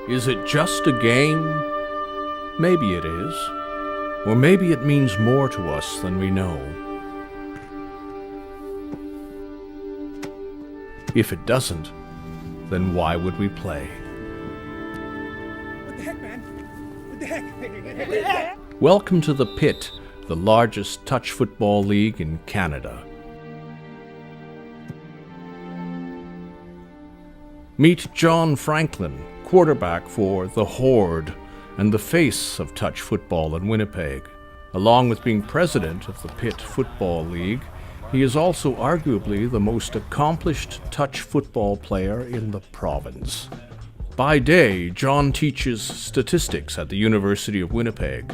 Is it just a game? Maybe it is. Or maybe it means more to us than we know. If it doesn't, then why would we play? What the heck, man? What the heck? What the heck? Welcome to the Pit, the largest touch football league in Canada. Meet John Franklin, quarterback for the Horde and the face of touch football in Winnipeg. Along with being president of the Pit Football League, he is also arguably the most accomplished touch football player in the province. By day, John teaches statistics at the University of Winnipeg.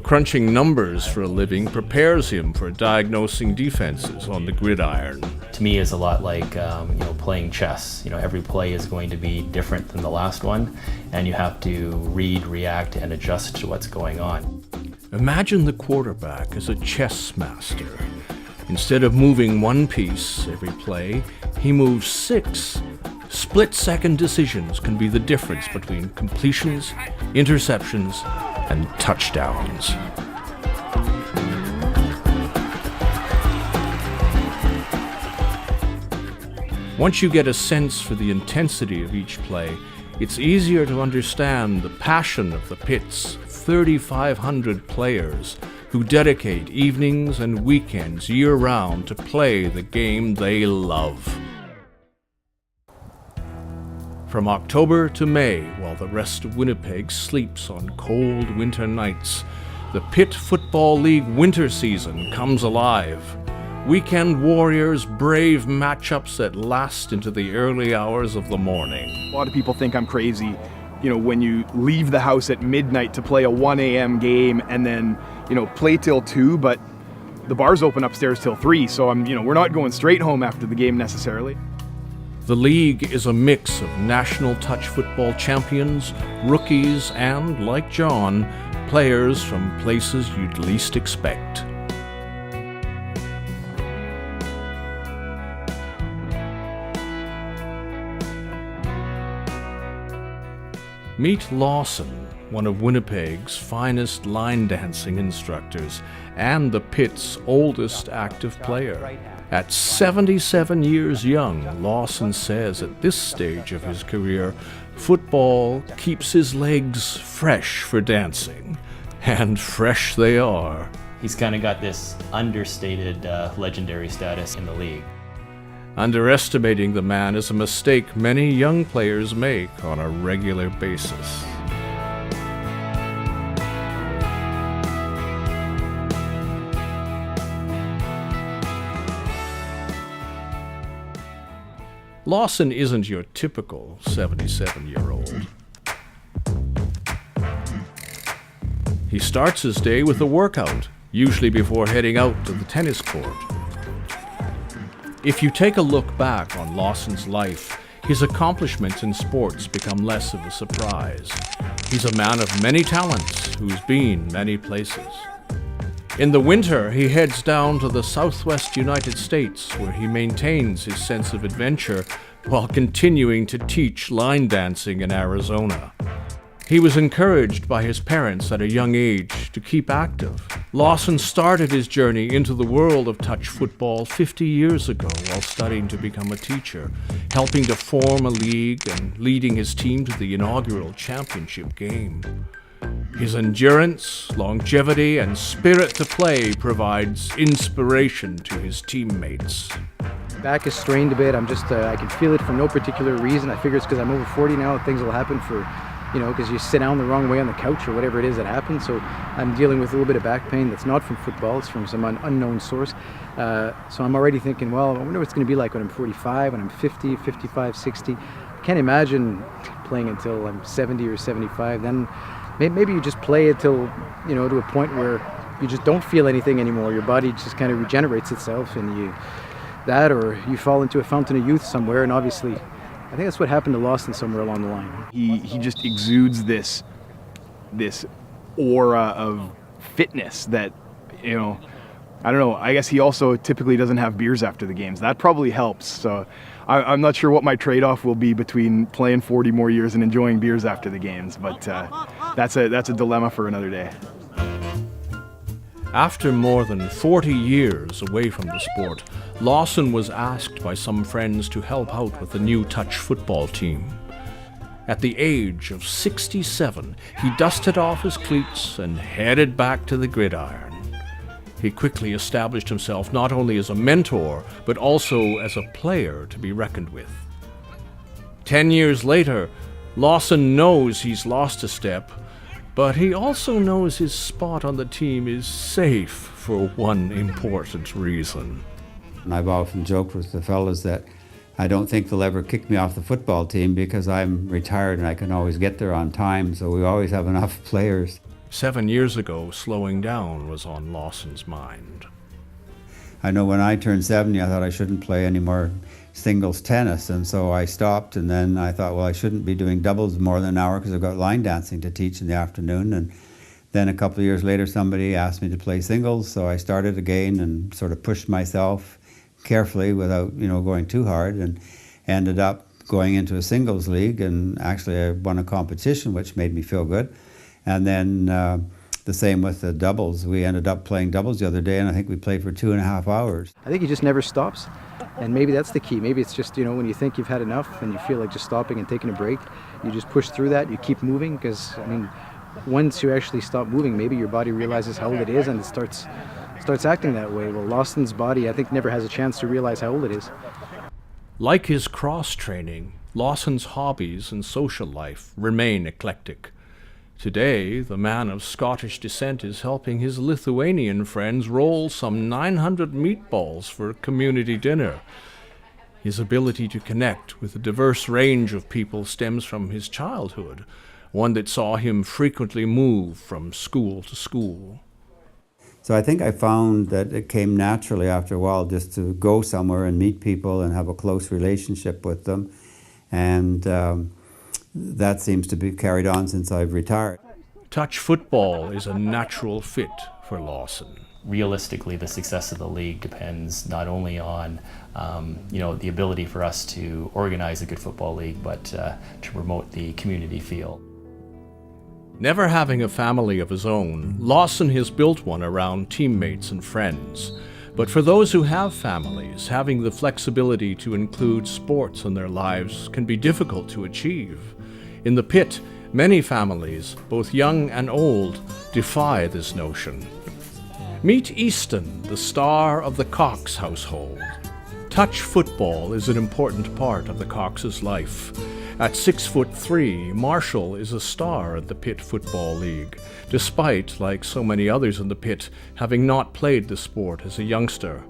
Crunching numbers for a living prepares him for diagnosing defenses on the gridiron. To me, it's a lot like playing chess. Every play is going to be different than the last one, and you have to read, react, and adjust to what's going on. Imagine the quarterback as a chess master. Instead of moving one piece every play, he moves 6. Split-second decisions can be the difference between completions, interceptions, and touchdowns. Once you get a sense for the intensity of each play, it's easier to understand the passion of the Pit's 3,500 players who dedicate evenings and weekends year-round to play the game they love. From October to May, while the rest of Winnipeg sleeps on cold winter nights, the Pit Football League winter season comes alive. Weekend warriors brave matchups that last into the early hours of the morning. A lot of people think I'm crazy, when you leave the house at midnight to play a 1 a.m. game and then, play till 2, but the bars open upstairs till 3, so we're not going straight home after the game necessarily. The league is a mix of national touch football champions, rookies, and, like John, players from places you'd least expect. Meet Lawson, one of Winnipeg's finest line dancing instructors and the Pit's oldest active player. At 77 years young, Lawson says at this stage of his career, football keeps his legs fresh for dancing. And fresh they are. He's kind of got this understated legendary status in the league. Underestimating the man is a mistake many young players make on a regular basis. Lawson isn't your typical 77-year-old. He starts his day with a workout, usually before heading out to the tennis court. If you take a look back on Lawson's life, his accomplishments in sports become less of a surprise. He's a man of many talents who's been many places. In the winter, he heads down to the southwest United States, where he maintains his sense of adventure while continuing to teach line dancing in Arizona. He was encouraged by his parents at a young age to keep active. Lawson started his journey into the world of touch football 50 years ago while studying to become a teacher, helping to form a league and leading his team to the inaugural championship game. His endurance, longevity, and spirit to play provides inspiration to his teammates. Back is strained a bit. I can feel it for no particular reason. I figure it's because I'm over 40 now. Things will happen because you sit down the wrong way on the couch or whatever it is that happens. So I'm dealing with a little bit of back pain that's not from football. It's from some unknown source. So I'm already thinking, well, I wonder what it's going to be like when I'm 45, when I'm 50, 55, 60. I can't imagine playing until I'm 70 or 75. Then maybe you just play it till, to a point where you just don't feel anything anymore. Your body just kind of regenerates itself, and or you fall into a fountain of youth somewhere. And obviously, I think that's what happened to Lawson somewhere along the line. He just exudes this aura of fitness that, I don't know, I guess he also typically doesn't have beers after the games. That probably helps. So I'm not sure what my trade-off will be between playing 40 more years and enjoying beers after the games, but that's a dilemma for another day. After more than 40 years away from the sport, Lawson was asked by some friends to help out with the new touch football team. At the age of 67, he dusted off his cleats and headed back to the gridiron. He quickly established himself not only as a mentor, but also as a player to be reckoned with. 10 years later, Lawson knows he's lost a step, but he also knows his spot on the team is safe for one important reason. And I've often joked with the fellas that I don't think they'll ever kick me off the football team because I'm retired and I can always get there on time, so we always have enough players. 7 years ago, slowing down was on Lawson's mind. I know when I turned 70, I thought I shouldn't play any more singles tennis, and so I stopped, and then I thought, well, I shouldn't be doing doubles more than an hour because I've got line dancing to teach in the afternoon. And then a couple of years later, somebody asked me to play singles, so I started again and sort of pushed myself carefully without, going too hard, and ended up going into a singles league, and actually I won a competition, which made me feel good. And then the same with the doubles. We ended up playing doubles the other day, and I think we played for 2.5 hours. I think he just never stops, and maybe that's the key. Maybe it's just, when you think you've had enough and you feel like just stopping and taking a break, you just push through that, you keep moving, because, once you actually stop moving, maybe your body realizes how old it is and it starts acting that way. Well, Lawson's body, I think, never has a chance to realize how old it is. Like his cross-training, Lawson's hobbies and social life remain eclectic. Today, the man of Scottish descent is helping his Lithuanian friends roll some 900 meatballs for community dinner. His ability to connect with a diverse range of people stems from his childhood, one that saw him frequently move from school to school. So I think I found that it came naturally after a while just to go somewhere and meet people and have a close relationship with them. And that seems to be carried on since I've retired. Touch football is a natural fit for Lawson. Realistically, the success of the league depends not only on the ability for us to organize a good football league, but to promote the community feel. Never having a family of his own, Lawson has built one around teammates and friends. But for those who have families, having the flexibility to include sports in their lives can be difficult to achieve. In the pit, many families, both young and old, defy this notion. Meet Easton, the star of the Cox household. Touch football is an important part of the Cox's life. At 6'3", Marshall is a star at the Pit Football League, despite, like so many others in the pit, having not played the sport as a youngster.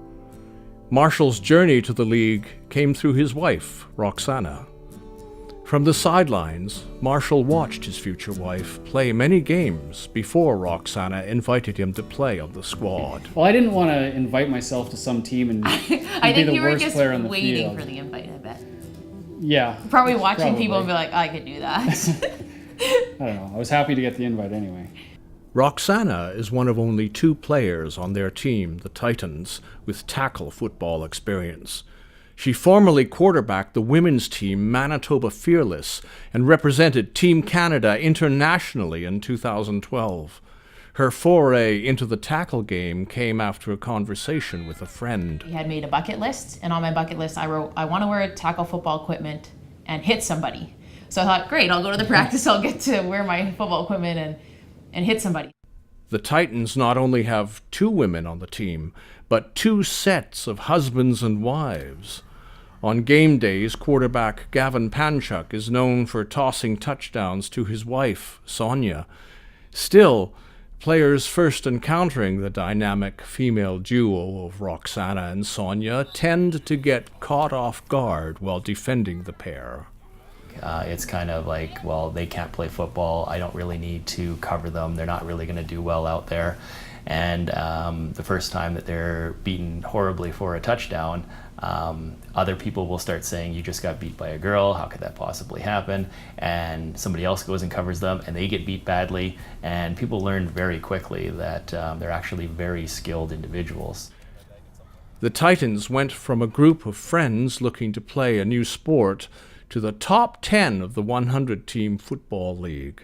Marshall's journey to the league came through his wife, Roxana. From the sidelines, Marshall watched his future wife play many games before Roxana invited him to play on the squad. Well, I didn't want to invite myself to some team and I be think the you were worst just player on the waiting field. for the invite, I bet. Yeah. Probably watching people and be like, I could do that. I don't know. I was happy to get the invite anyway. Roxana is one of only 2 players on their team, the Titans, with tackle football experience. She formerly quarterbacked the women's team Manitoba Fearless and represented Team Canada internationally in 2012. Her foray into the tackle game came after a conversation with a friend. He had made a bucket list, and on my bucket list I wrote, I want to wear tackle football equipment and hit somebody. So I thought, great, I'll go to the practice, I'll get to wear my football equipment and hit somebody. The Titans not only have 2 women on the team, but 2 sets of husbands and wives. On game days, quarterback Gavin Panchuk is known for tossing touchdowns to his wife, Sonia. Still, players first encountering the dynamic female duo of Roxana and Sonia tend to get caught off guard while defending the pair. It's kind of like, well, they can't play football. I don't really need to cover them. They're not really going to do well out there. And the first time that they're beaten horribly for a touchdown, other people will start saying, you just got beat by a girl, how could that possibly happen? And somebody else goes and covers them and they get beat badly, and people learn very quickly that they're actually very skilled individuals. The Titans went from a group of friends looking to play a new sport to the top 10 of the 100-team football league.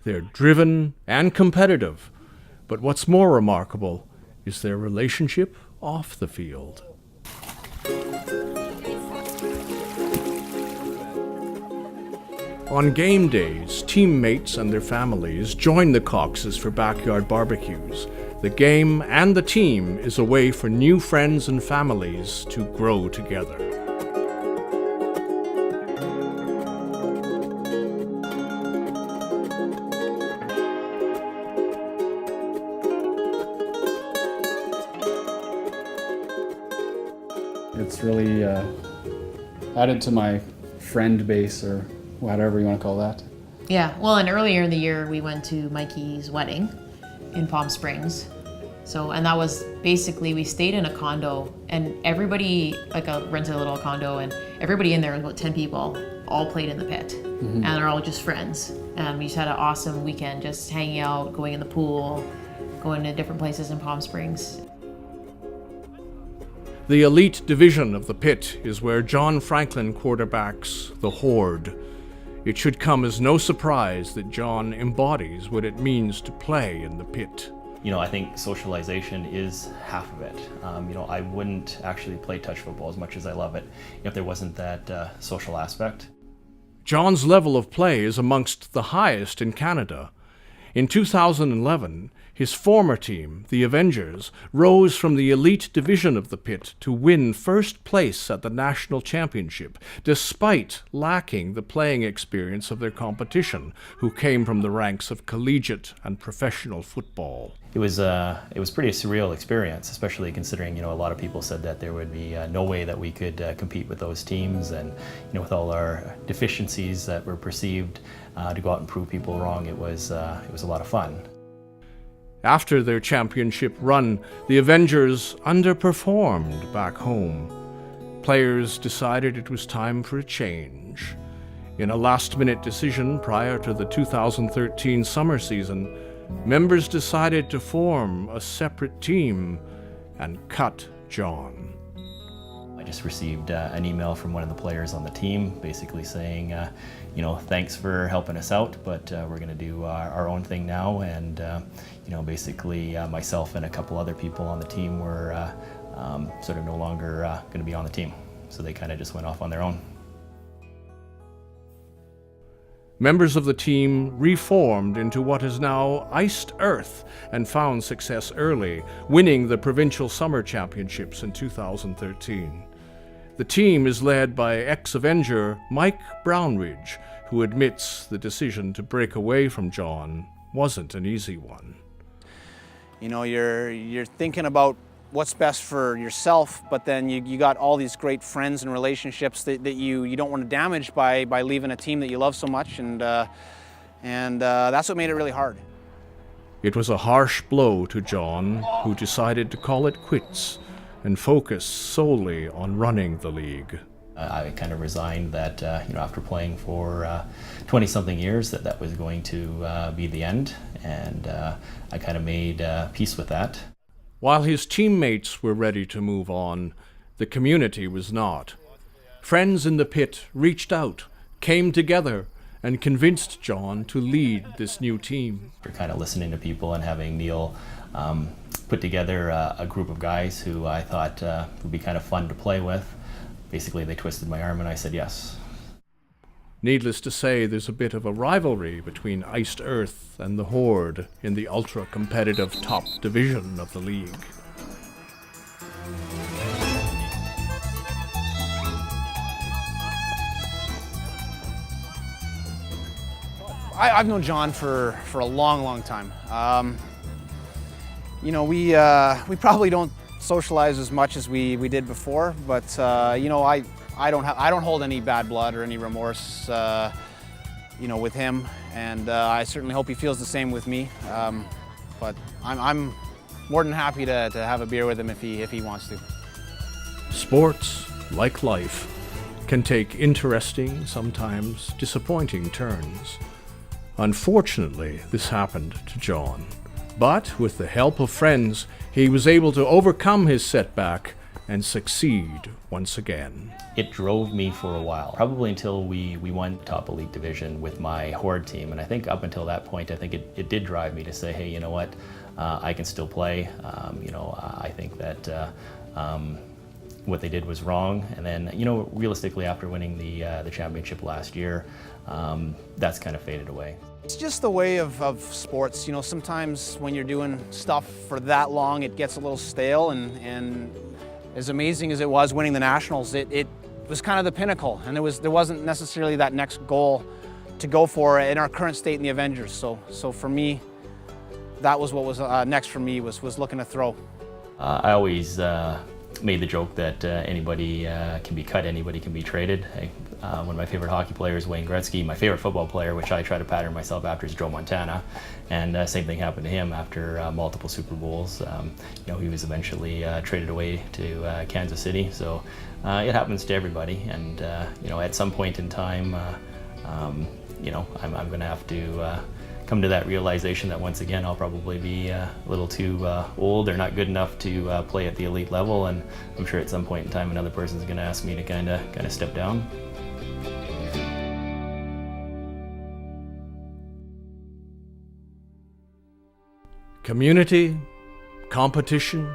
They're driven and competitive, but what's more remarkable is their relationship off the field. On game days, teammates and their families join the Coxes for backyard barbecues. The game and the team is a way for new friends and families to grow together. It's really added to my friend base, or whatever you want to call that. Yeah, well, and earlier in the year we went to Mikey's wedding in Palm Springs. And that was basically, we stayed in a condo, and everybody, rented a little condo, and everybody in there, about 10 people, all played in the pit. And they're all just friends. And we just had an awesome weekend just hanging out, going in the pool, going to different places in Palm Springs. The elite division of the pit is where John Franklin quarterbacks the Horde. It should come as no surprise that John embodies what it means to play in the pit. I think socialization is half of it. I wouldn't actually play touch football as much as I love it if there wasn't that social aspect. John's level of play is amongst the highest in Canada. In 2011, his former team, the Avengers, rose from the elite division of the pit to win first place at the national championship, despite lacking the playing experience of their competition, who came from the ranks of collegiate and professional football. It was pretty surreal experience, especially considering a lot of people said that there would be no way that we could compete with those teams, and with all our deficiencies that were perceived, to go out and prove people wrong, it was a lot of fun. After their championship run, the Avengers underperformed back home. Players decided it was time for a change. In a last-minute decision prior to the 2013 summer season, members decided to form a separate team and cut John. I just received an email from one of the players on the team basically saying, thanks for helping us out, but we're going to do our own thing now. And, basically myself and a couple other people on the team were sort of no longer going to be on the team. So they kind of just went off on their own. Members of the team reformed into what is now Iced Earth and found success early, winning the provincial summer championships in 2013. The team is led by ex-Avenger Mike Brownridge, who admits the decision to break away from John wasn't an easy one. You're thinking about what's best for yourself, but then you got all these great friends and relationships that you don't want to damage by leaving a team that you love so much, and that's what made it really hard. It was a harsh blow to John, who decided to call it quits and focus solely on running the league. I kind of resigned that, after playing for 20-something years, that was going to be the end, and I kind of made peace with that. While his teammates were ready to move on, the community was not. Friends in the pit reached out, came together, and convinced John to lead this new team. We're kind of listening to people and having Neil put together a group of guys who I thought would be kind of fun to play with. Basically, they twisted my arm and I said yes. Needless to say, there's a bit of a rivalry between Iced Earth and the Horde in the ultra-competitive top division of the league. I've known John for a long time. We probably don't socialize as much as we did before, but I don't hold any bad blood or any remorse, with him, and I certainly hope he feels the same with me. But I'm more than happy to have a beer with him if he wants to. Sports, like life, can take interesting, sometimes disappointing turns. Unfortunately, this happened to John. But with the help of friends, he was able to overcome his setback and succeed once again. It drove me for a while, probably until we won top elite division with my Horde team. And I think up until that point, I think it did drive me to say, hey, you know what, I can still play. I think that what they did was wrong. And then, realistically, after winning the championship last year, that's kind of faded away. It's just the way of sports. Sometimes when you're doing stuff for that long, it gets a little stale, and as amazing as it was winning the Nationals, it was kind of the pinnacle, and there wasn't necessarily that next goal to go for in our current state in the Avengers. So for me, that was what was next for me, was looking to throw. I always made the joke that anybody can be cut, anybody can be traded. One of my favorite hockey players, Wayne Gretzky. My favorite football player, which I try to pattern myself after, is Joe Montana. And same thing happened to him after multiple Super Bowls. He was eventually traded away to Kansas City. So it happens to everybody. And at some point in time, I'm going to have to come to that realization that once again I'll probably be a little too old or not good enough to play at the elite level, and I'm sure at some point in time another person's going to ask me to kind of step down. Community, competition,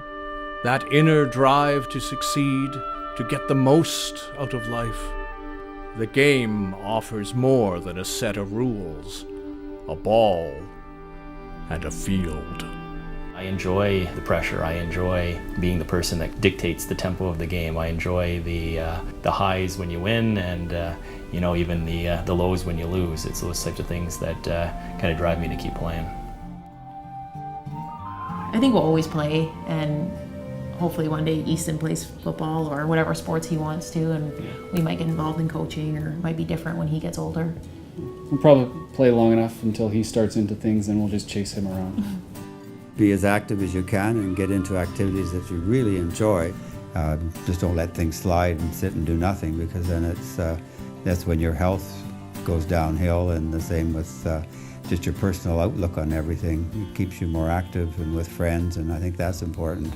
that inner drive to succeed, to get the most out of life. The game offers more than a set of rules, a ball, and a field. I enjoy the pressure. I enjoy being the person that dictates the tempo of the game. I enjoy the highs when you win, and even the lows when you lose. It's those types of things that kind of drive me to keep playing. I think we'll always play, and hopefully one day Easton plays football or whatever sports he wants to, and we might get involved in coaching, or it might be different when he gets older. We'll probably play long enough until he starts into things, and we'll just chase him around. Be as active as you can and get into activities that you really enjoy. Just don't let things slide and sit and do nothing, because then that's when your health goes downhill, and the same with just your personal outlook on everything. It keeps you more active and with friends, and I think that's important.